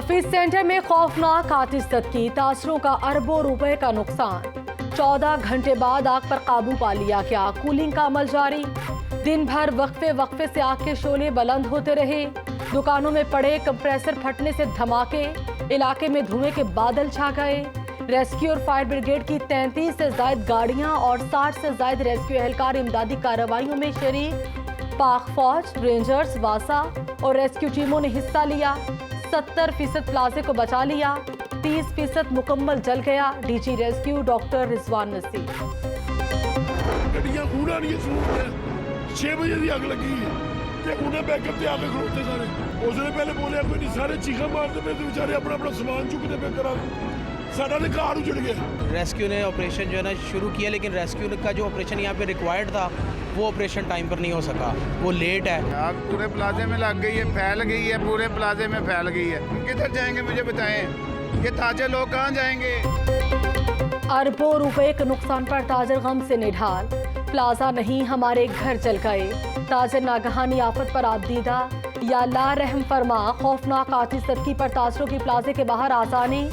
Hafeez centre में खौफनाक आतिशबाजी की, तासरों का अरबों रुपए का नुकसान। 14 घंटे बाद आग पर काबू पा लिया गया। कूलिंग का अमल जारी। दिन भर वक्फे वक्फे से आग के शोले बुलंद होते रहे। दुकानों में पड़े कंप्रेसर फटने से धमाके। इलाके में धुएं के बादल छा गए। रेस्क्यू और फायर ब्रिगेड की 33 से ज्यादा गाड़ियां और 60 से ज्यादा रेस्क्यू एहलकार इमदादी कार्रवाइयों में शरीक। पाक फौज, रेंजर्स, वासा और रेस्क्यू टीमों ने हिस्सा लिया। 70% प्लाजे को बचा लिया। 30% मुकम्मल जल गया। DG rescue doctor Rizwan Nasir. गड्डियां कूड़ा नहीं है, 6 बजे की अग लगी है ते उन्हें बैकअप ते आके खड़ोते सारे। उसने पहले बोले कोई नहीं, सारे चीखा मारते पे बेचारे अपना अपना सामान चुकते पे करा साडा ते कार उजड़ गया। रेस्क्यू ने ऑपरेशन जो है ना शुरू किया, लेकिन रेस्क्यू का जो ऑपरेशन यहाँ पे रिक्वायर्ड था वो ऑपरेशन टाइम पर नहीं हो सका, वो लेट है। आग पूरे प्लाजे में लग गई है, फैल गई है, पूरे प्लाजे में फैल गई है। हम किधर जाएंगे मुझे बताएं, ये ताजे लोग कहाँ जाएंगे? अरबों रुपए के नुकसान पर ताजर गम से निढाल। प्लाजा नहीं हमारे घर जल गए। ताजर नागहानी आफत पर आबदीदा। या अल्लाह रहम फरमा। खौफनाक आतिशबाजी पर ताजरों की प्लाजे के बाहर आसानी।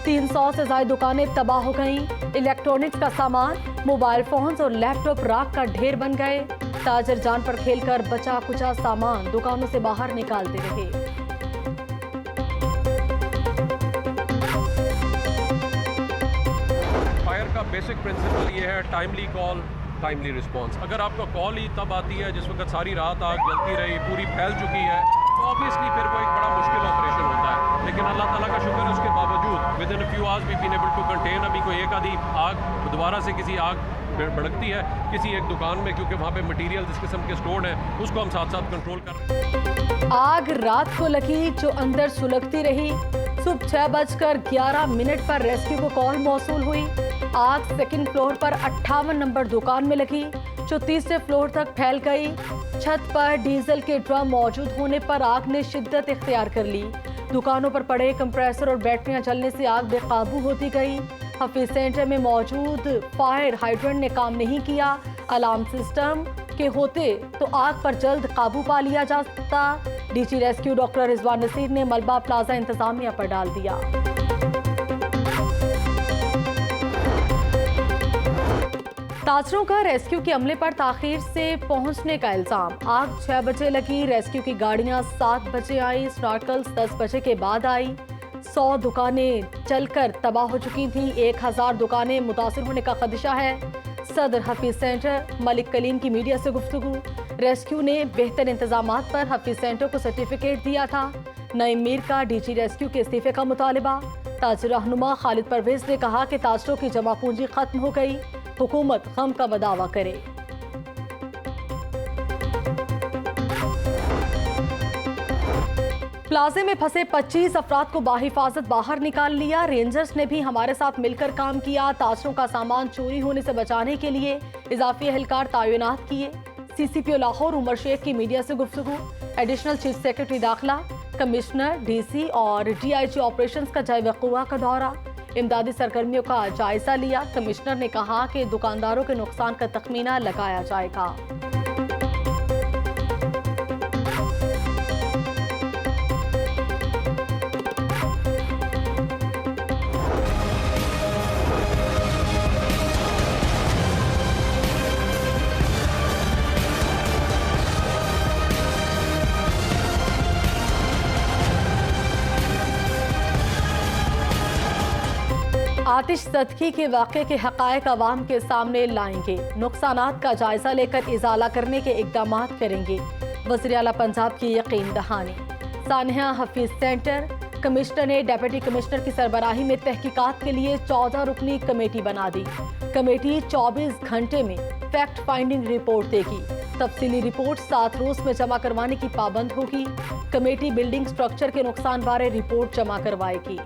300 से ज्यादा दुकानें तबाह हो गईं। इलेक्ट्रॉनिक्स का सामान, मोबाइल फोन्स और लैपटॉप राख का ढेर बन गए। ताजर जान पर खेलकर बचा कुचा सामान दुकानों से बाहर निकालते रहे। फायर का बेसिक प्रिंसिपल ये है, टाइमली कॉल, टाइमली रिस्पांस। अगर आपका कॉल ही तब आती है जिस वक्त सारी रात आग जलती रही, पूरी फैल चुकी है, तो ऑब्वियसली फिर वो एक बड़ा मुश्किल ऑपरेशन होता है। लेकिन अल्लाह ताला का शुक्र है, उसके बावजूद within few hours we been able to contain. अभी कोई एक आधी आग दोबारा से किसी आग भड़कती है किसी एक दुकान में, क्योंकि वहाँ पे मटेरियल जिस किस्म के स्टोर्ड हैं उसको हम साथ साथ कंट्रोल कर रहे हैं। आग रात को लगी जो अंदर सुलगती रही। सुबह 6:11 पर रेस्क्यू को कॉल मौसूल हुई। आग सेकंड फ्लोर पर 58 नंबर दुकान में लगी जो तीसरे फ्लोर तक फैल गई। छत पर डीजल के ड्रम मौजूद होने पर आग ने शिद्दत इख्तियार कर ली। दुकानों पर पड़े कंप्रेसर और बैटरियां जलने से आग बेकाबू होती गई। हफीज सेंटर में मौजूद फायर हाइड्रेंट ने काम नहीं किया। अलार्म सिस्टम के होते तो आग पर जल्द काबू पा लिया जा सकता। DG rescue doctor Rizwan Nasir ने मलबा प्लाजा इंतजामिया पर डाल दिया। ताजरों का रेस्क्यू के अमले पर ताखीर से पहुंचने का इल्जाम। आग 6 बजे लगी। रेस्क्यू की गाड़ियां 7 बजे आई। स्नॉर्कल्स 10 बजे के बाद आई। 100 दुकानें जलकर तबाह हो चुकी थी। 1000 दुकानें मुतासिर होने का खदशा है। सदर हफीज सेंटर मलिक कलीम की मीडिया से गुफ्तगू। रेस्क्यू ने बेहतर इंतजामात पर हफीज सेंटर को सर्टिफिकेट दिया था। नईम मीर का डीजी रेस्क्यू के इस्तीफे का मुतालिबा। ताजर रहनुमा खालिद परवेज ने कहा कि ताजरों की जमा पूंजी खत्म हो गई। हुकूमत गम का बदावा करे। प्लाजे में फंसे 25 अफराद को बाहिफाजत बाहर निकाल लिया। रेंजर्स ने भी हमारे साथ मिलकर काम किया। ताजरों का सामान चोरी होने से बचाने के लिए इजाफी एहलकार तैनात किए। सीसीपीओ लाहौर उमर शेख की मीडिया से गुफ्तगू। एडिशनल चीफ सेक्रेटरी दाखिला, कमिश्नर, डीसी और डीआईजी ऑपरेशंस का जायजा कुआ का दौरा। इमदादी सरगर्मियों का जायजा लिया। कमिश्नर ने कहा कि दुकानदारों के नुकसान का तखमीना लगाया जाएगा। आतिशबाजी के वाक़े के हक़ाइक़ अवाम के सामने लाएंगे। नुकसानात का जायजा लेकर इजाला करने के इक़दाम करेंगे। वज़ीर आला पंजाब की यकीन दहानी। सानिया हफीज सेंटर कमिश्नर ने डेप्यूटी कमिश्नर की सरबराही में तहकीकात के लिए 14 रुकनी कमेटी बना दी। कमेटी 24 घंटे में फैक्ट फाइंडिंग रिपोर्ट देगी। तफसीली रिपोर्ट 7 रोज में जमा करवाने की पाबंद होगी। कमेटी बिल्डिंग स्ट्रक्चर के नुकसान बारे रिपोर्ट जमा करवाएगी।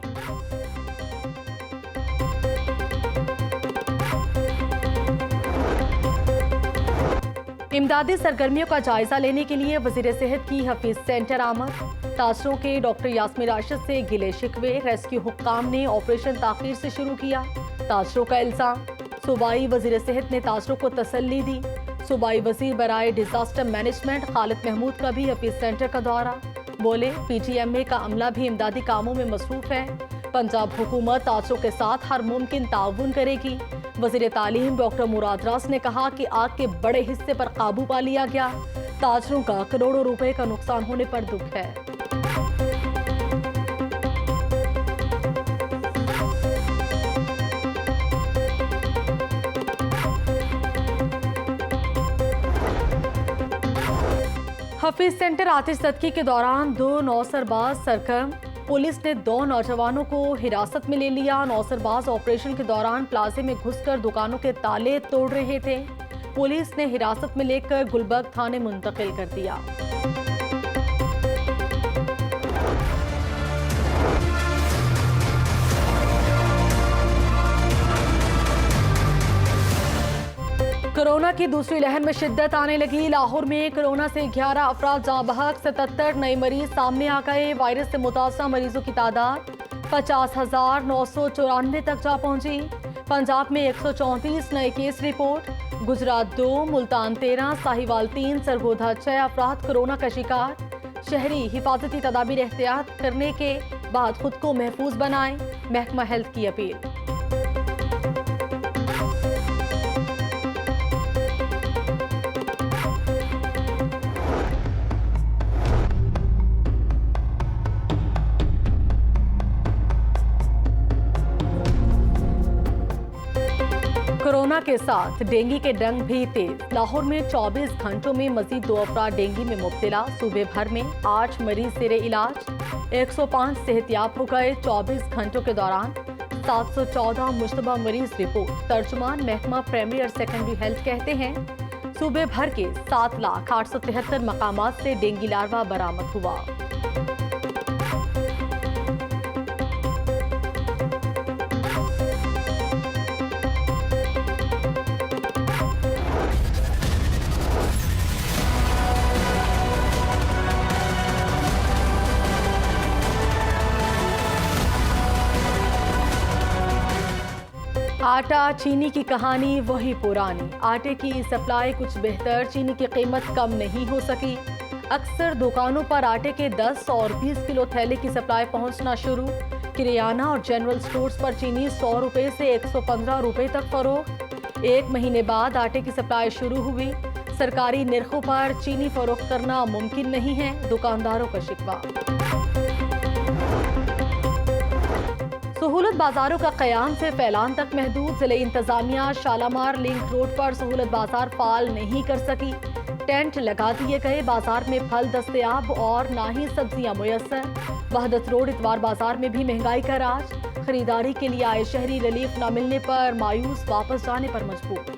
इमदादी सरगर्मियों का जायजा लेने के लिए वजीर सेहत की हफीज सेंटर आमद। ताजरों के डॉक्टर यास्मीन राशिद से गिले शिकवे। रेस्क्यू हुक्काम ने ऑपरेशन ताखीर से शुरू किया। ताजरों का इल्जाम। सूबाई वजीर सेहत ने ताजरों को तसल्ली दी। सूबाई वजीर बराए डिजास्टर मैनेजमेंट खालिद महमूद का भी हफीज सेंटर का दौरा। बोले PTMA का अमला भी इमदादी कामों में मसरूफ है। पंजाब हुकूमत ताजरों के साथ हर मुमकिन ताउन करेगी। वज़ीर तालीम डॉक्टर मुराद रास ने कहा कि आग के बड़े हिस्से पर काबू पा लिया गया। ताजरों का करोड़ों रुपए का नुकसान होने पर दुख है। हफीज सेंटर आतिशज़दगी के दौरान 2 नौसरबाज सरगर्म। पुलिस ने 2 नौजवानों को हिरासत में ले लिया। नौसरबाज ऑपरेशन के दौरान प्लाजे में घुसकर दुकानों के ताले तोड़ रहे थे। पुलिस ने हिरासत में लेकर गुलबर्ग थाने मुंतकिल कर दिया। कोरोना की दूसरी लहर में शिद्दत आने लगी। लाहौर में कोरोना से 11 अफराद जाँ बहक, 77 नए मरीज सामने आ गए। वायरस से मुतासरा मरीजों की तादाद 50,994 तक जा पहुंची। पंजाब में 134 नए केस रिपोर्ट। गुजरात 2, मुल्तान 13, साहिवाल 3, सरगोधा 6 अफराद कोरोना का शिकार। शहरी हिफाजती तदाबीर एहतियात करने के बाद खुद को महफूज बनाएं, महकमा हेल्थ की अपील। कोरोना के साथ डेंगू के डंग भी तेज। लाहौर में 24 घंटों में मजीद 2 अफराद डेंगू में मुब्तला। सूबे भर में 8 मरीज जेरे इलाज, 105 सेहतियाब हो गए। 24 घंटों के दौरान 714 मुश्तबा मरीज रिपोर्ट। तर्जुमान महकमा प्राइमरी और सेकेंडरी हेल्थ कहते हैं सूबे भर के 7,873 मकामात से डेंगू लार्वा बरामद हुआ। आटा चीनी की कहानी वही पुरानी। आटे की सप्लाई कुछ बेहतर, चीनी की कीमत कम नहीं हो सकी। अक्सर दुकानों पर आटे के 10 और 20 किलो थैले की सप्लाई पहुंचना शुरू। किरियाना और जनरल स्टोर्स पर चीनी 100 रुपए से 115 रुपए तक फरोख्त। 1 महीने बाद आटे की सप्लाई शुरू हुई। सरकारी निर्खों पर चीनी फरोख्त करना मुमकिन नहीं है, दुकानदारों का शिकवा। सहूलत बाजारों का कयाम से फैलान तक महदूद। जिले इंतजामिया शालामार लिंक रोड पर सहूलत बाजार फाल नहीं कर सकी। टेंट लगा दिए गए। बाजार में फल दस्तयाब और ना ही सब्जियां मुयस्सर। वहदत रोड इतवार बाजार में भी महंगाई का राज। खरीदारी के लिए आए शहरी रिलीफ न मिलने पर मायूस वापस जाने पर मजबूर।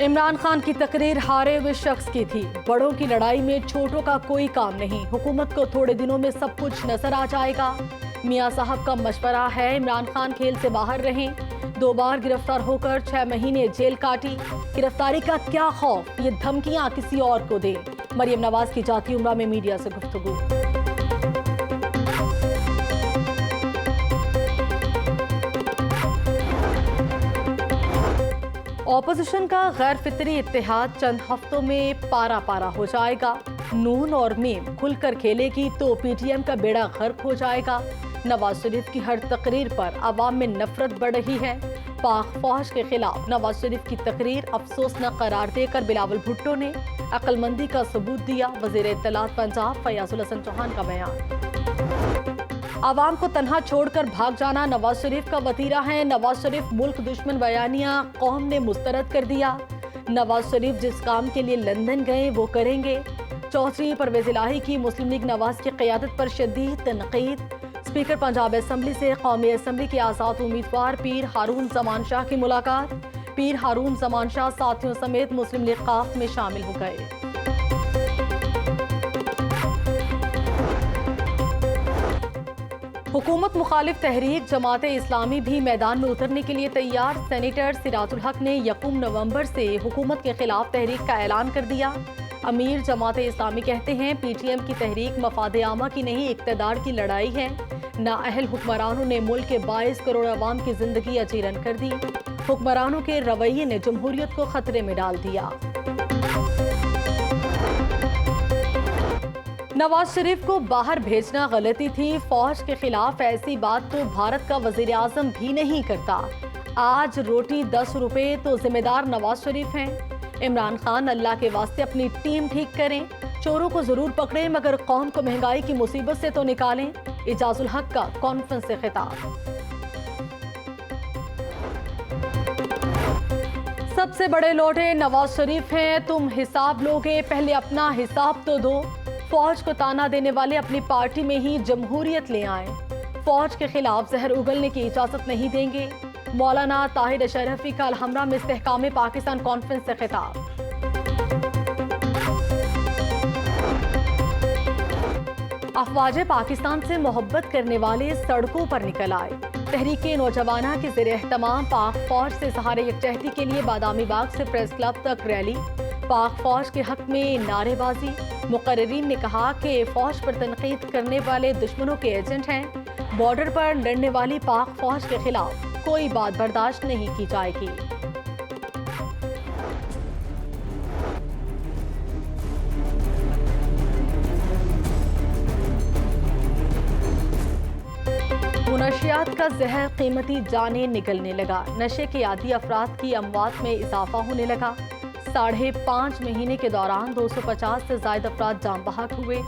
इमरान खान की तकरीर हारे हुए शख्स की थी। बड़ों की लड़ाई में छोटों का कोई काम नहीं। हुकूमत को थोड़े दिनों में सब कुछ नजर आ जाएगा। मियां साहब का मशवरा है इमरान खान खेल से बाहर रहें। 2 बार गिरफ्तार होकर 6 महीने जेल काटी। गिरफ्तारी का क्या खौफ, ये धमकियां किसी और को दे। मरियम नवाज की जाती उम्रा में मीडिया से गुफ्तगू। ऑपोजिशन का गैर फितरी इत्तेहाद चंद हफ्तों में पारा पारा हो जाएगा। नून और मीम खुलकर खेलेगी तो PTM का बेड़ा गर्क हो जाएगा। नवाज शरीफ की हर तकरीर पर आवाम में नफरत बढ़ रही है। पाक फौज के खिलाफ नवाज शरीफ की तकरीर अफसोसनाक करार देकर बिलावल भुट्टो ने अक्लमंदी का सबूत दिया। वजीर इत्तलात पंजाब फयाजुल हसन चौहान का बयान। आवाम को तन्हा छोड़कर भाग जाना नवाज शरीफ का वतीरा है। नवाज शरीफ मुल्क दुश्मन बयानिया कौम ने मुस्तरद कर दिया। नवाज शरीफ जिस काम के लिए लंदन गए वो करेंगे। चौधरी परवेज इलाही की मुस्लिम लीग नवाज की क़यादत पर शदीद तनकीद। स्पीकर पंजाब असम्बली से कौमी असम्बली के आज़ाद उम्मीदवार पीर हारून जमान शाह की मुलाकात। पीर हारून जमान शाह साथियों समेत मुस्लिम लीग काफ में शामिल हो गए। हुकूमत मुखालिफ तहरीक जमाते इस्लामी भी मैदान में उतरने के लिए तैयार। सेनेटर सिराजुल हक ने 1 नवंबर से हुकूमत के खिलाफ तहरीक का ऐलान कर दिया। अमीर जमाते इस्लामी कहते हैं PTM की तहरीक मफाद आमा की नहीं, इक़्तिदार की लड़ाई है। नाअहल हुक्मरानों ने मुल्क के 22 करोड़ अवाम की जिंदगी अजीरन कर दी। हुक्मरानों के रवैये ने जमहूरियत को खतरे में डाल दिया। नवाज शरीफ को बाहर भेजना गलती थी, फौज के खिलाफ ऐसी बात तो भारत का वजीर आजम भी नहीं करता। आज रोटी 10 रुपए तो जिम्मेदार नवाज शरीफ हैं। इमरान खान अल्लाह के वास्ते अपनी टीम ठीक करें, चोरों को जरूर पकड़ें मगर कौम को महंगाई की मुसीबत से तो निकालें। इजाजुल हक का कॉन्फ्रेंस से खिताब। सबसे बड़े लोटे नवाज शरीफ हैं, तुम हिसाब लोगे पहले अपना हिसाब तो दो। फौज को ताना देने वाले अपनी पार्टी में ही जमहूरियत ले आए, फौज के खिलाफ जहर उगलने की इजाजत नहीं देंगे। मौलाना ताहिर अशरफी का अलहमरा में इस्तेहकाम पाकिस्तान कॉन्फ्रेंस से खिताब। अफवाज पाकिस्तान से मोहब्बत करने वाले सड़कों पर निकल आए। तहरीक नौजवाना के ज़रिए एहतमाम पाक फौज से सहारे यकजहती के लिए बादामी बाग से प्रेस क्लब तक रैली, पाक फौज के हक में नारेबाजी। मुकर्रिरीन ने कहा कि फौज पर तनकीद करने वाले दुश्मनों के एजेंट हैं। बॉर्डर पर लड़ने वाली पाक फौज के खिलाफ कोई बात बर्दाश्त नहीं की जाएगी। मुनशियात का जहर कीमती जाने निकलने लगा। नशे के आदी अफराद की अमवात में इजाफा होने लगा। 5.5 महीने के दौरान 250 से ज्यादा अफराद जान बहक हुए।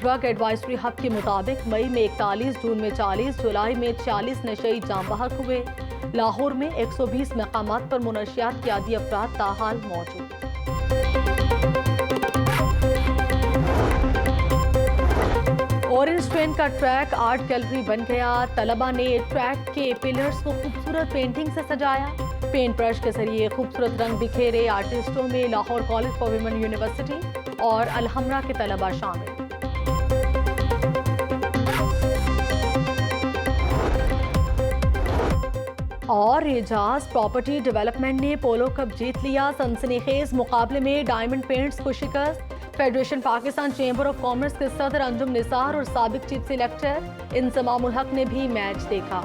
ड्रग एडवाइजरी हब के मुताबिक मई में 41, जून में 40, जुलाई में 46 नशेई जान बहक हुए। लाहौर में 120 मकामात पर मुनशियात के आदी अफराद ताहाल मौजूद। ऑरेंज ट्रेन का ट्रैक आर्ट गैलरी बन गया। तलबा ने ट्रैक के पिलर्स को खूबसूरत पेंटिंग से सजाया। पेंट ब्रश के जरिए खूबसूरत रंग बिखेरे आर्टिस्टों में Lahore college for women university और अलहमरा के तलबा शामिल। और एजाज प्रॉपर्टी डेवलपमेंट ने पोलो कप जीत लिया। सनसनीखेज मुकाबले में डायमंड पेंट्स को शिकस्त। Federation Pakistan chamber of commerce के सदर अंजुम निसार और साबिक चीफ सिलेक्टर इंजमामुल हक ने भी मैच देखा।